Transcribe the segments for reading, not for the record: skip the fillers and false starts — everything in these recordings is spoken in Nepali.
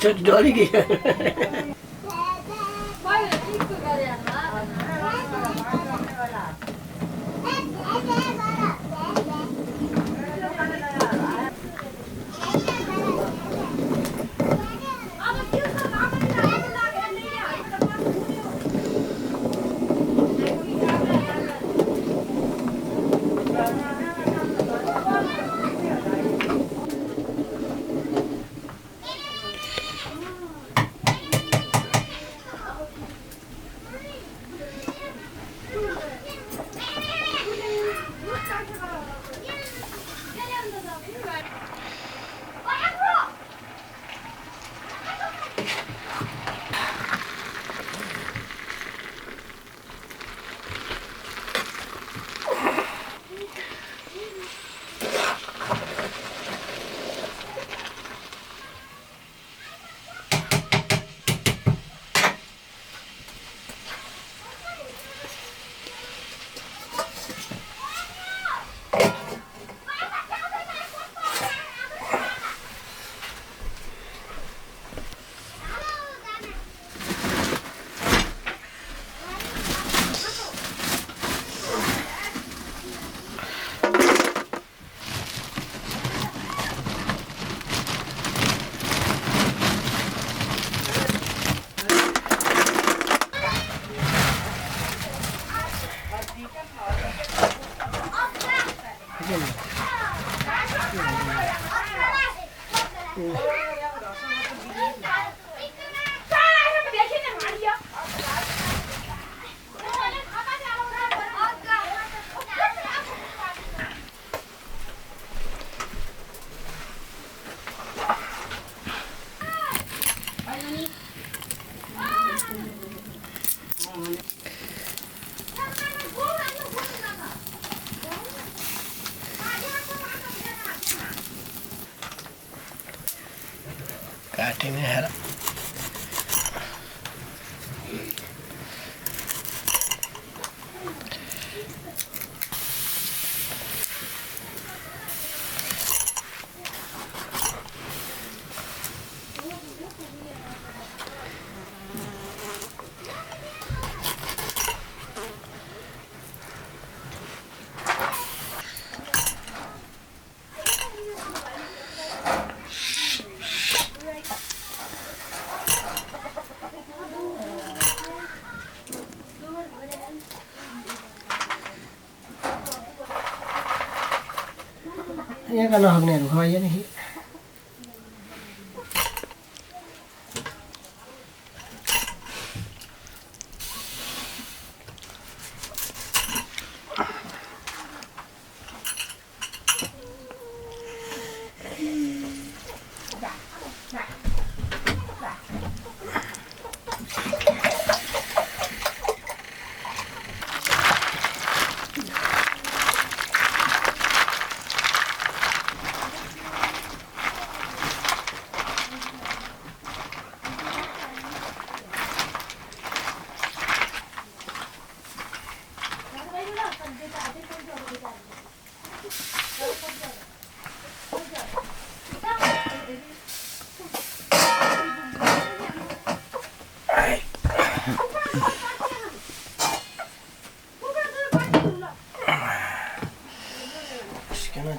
저 저리기. काटिने हेर यहाँ का नहग्नेहरू खुवाइयो नि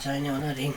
चाहिने होला रिङ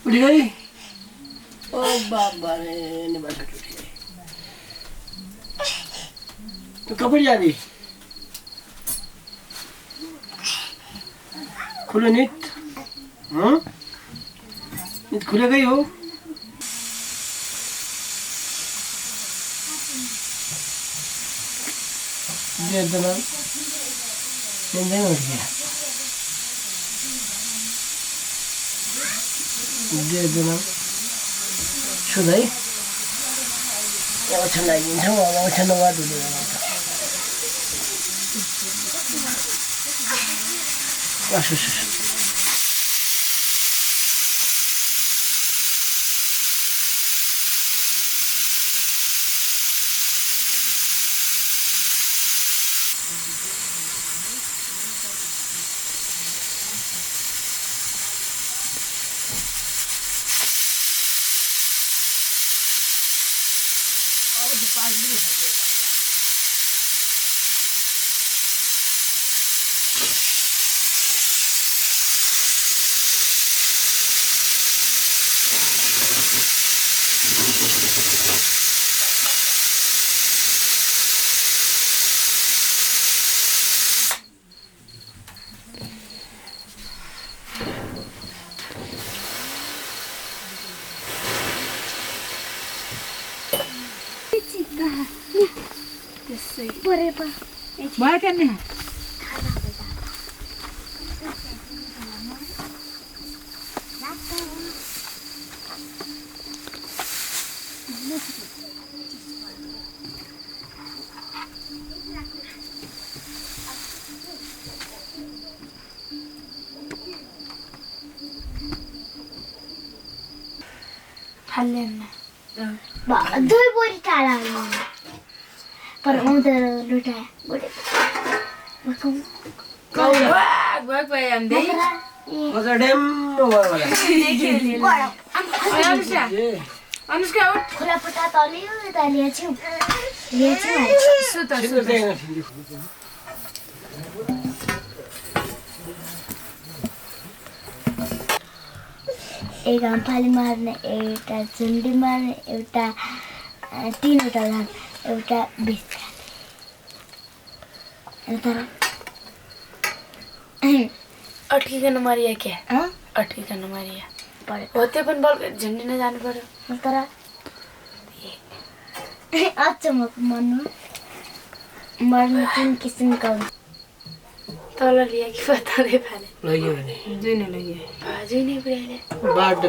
उठी गई ओ बाबा रे नि बस उठी गई तो कब जानी खुले नित नित खुले गई हो ये इतना नहीं उठ गया ये इतना सुधाई अब छनाई दिन्छ अब छनवा Dhule वासुस Vai kan ni. Halen. Ba, doi bori tara. पर उधर लुटा बड़े मकम Kau buat bayam deh. मगर डेम वाला Anushka, Anushka out. खुला पटा तलियो तलिया छु लिया छु Suta. एक आम्फाली मार्ने एउटा झुन्डी मार्ने एउटा तीनवटा लान एउटा बिस तर अटकिकन मारिया क्या हाँ अटकिकन मारिया पढे होते पनि बल झन्डी नै जानु पर्यो तर अचम्मको मनमा मर्ने तीन किसिमका हुन्छ तल लिया कि बताले फाले लग्यो भने Juni lagi. बाजु नै पुर्याइले बाट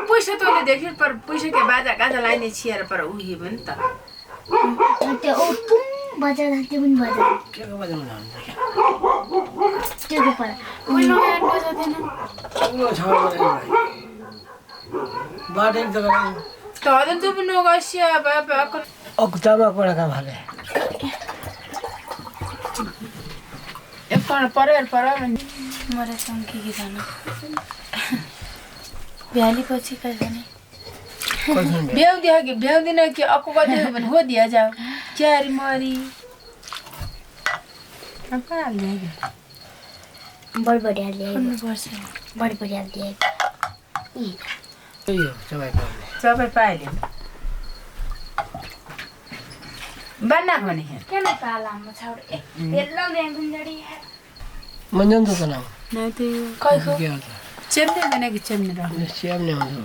पैसा तैँले देख्यो पर पैसा के बाजा गाजा लाइने छिएर पर उही पनि त त्यो पुम बजाउँदा त्यो पनि बजाउँदा के को बजाउनु हुन्छ त्यो पर मैले लगाएर बजाउँदैन के छ भाइ बाट एक जग्गा तहदन तू पनि नगसिया बाबा अक्टामा पढाका भाले एकपल्ट परेर मरे संकी कि जान भ्याली पछि का जाने ब्याउ दिया कि ब्याउ दिन कि अक्को गयो भने हो दिया जाऊ क्यारी मरी apa हाल्ने बढी बढी हाल्दिए पर्छ बढी बढी हाल्दिए यो सबै पाउने सबै पाइले बन्ना भने किन ताला म छाड ए बेल्ला ल्याङ गुन्जडी मन्जन त नाम न त्यो कहिको के हो चेम्ने भने कि चेम्ने र स्याम ने हुन्छ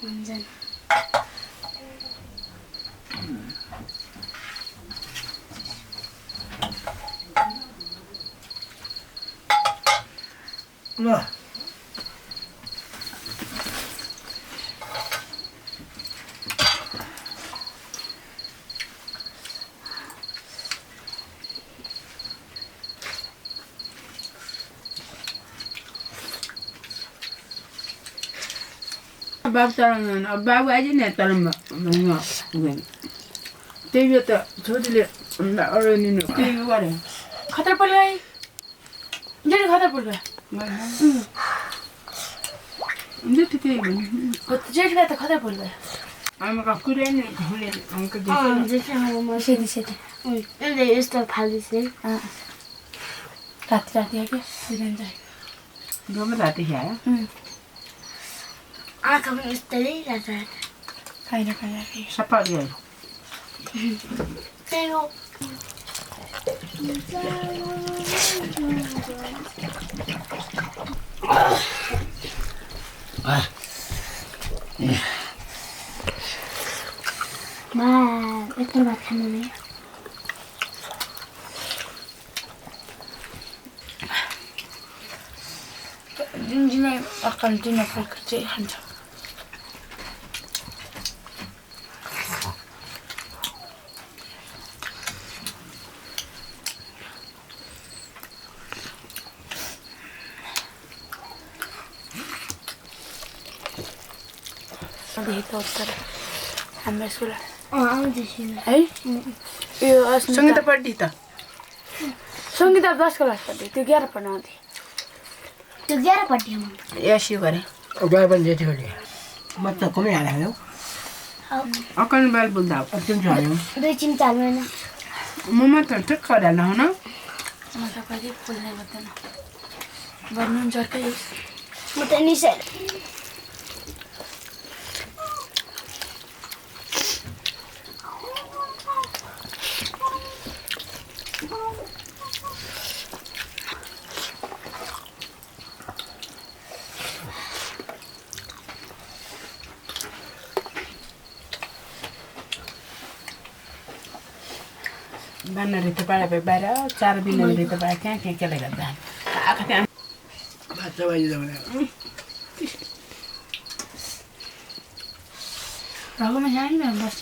हुन्छन् ल बाबु चलाउनु अब बाबु आइज नि तर त्यही त छोरीले अरू निनु त्यही गरे खतर पर्यो है जडी खतर पर्यो जेठी त्यही भन्नु जेठीमा त खतर पर्यो आमाका कुरै नै घुले अङ्क सेती सेती यस्तो फाल्दैछ राति राति आके सिधै Gome राति खायो आँखा पनि यस्तै राजा खाइन सफा गयो त्यही हो मा यस्तो भात खानु नै जुन अक्कल दिन चाहिँ खान्छ देखेको उत्तर हाम्रो स्कुल आउँदैछिन है यो सङ्गीता पढ्दी त सङ्गीता 10 क्लास पढ्दै त्यो 11 पढ्न आउँथ्यो त्यो 11 पट्टिमा एसयु गरे गए पनि जेठी भने बच्चा कमै हाल्यो अकन बाल बोल्दा अत्यन्त हाल्यो 2 चिम्चा हाल्नु म मात्र ठिक खराल हुन म त कहिले बोल्ने गर्दैन भन्नु जर्कै म त निसार बाना रित पाडा बाहिर 4 दिन रित पाडा कहाँ केले गर्दा आखा त्यहाँ बाच्चा बाहिर जाउने रगमा जाने बस्छ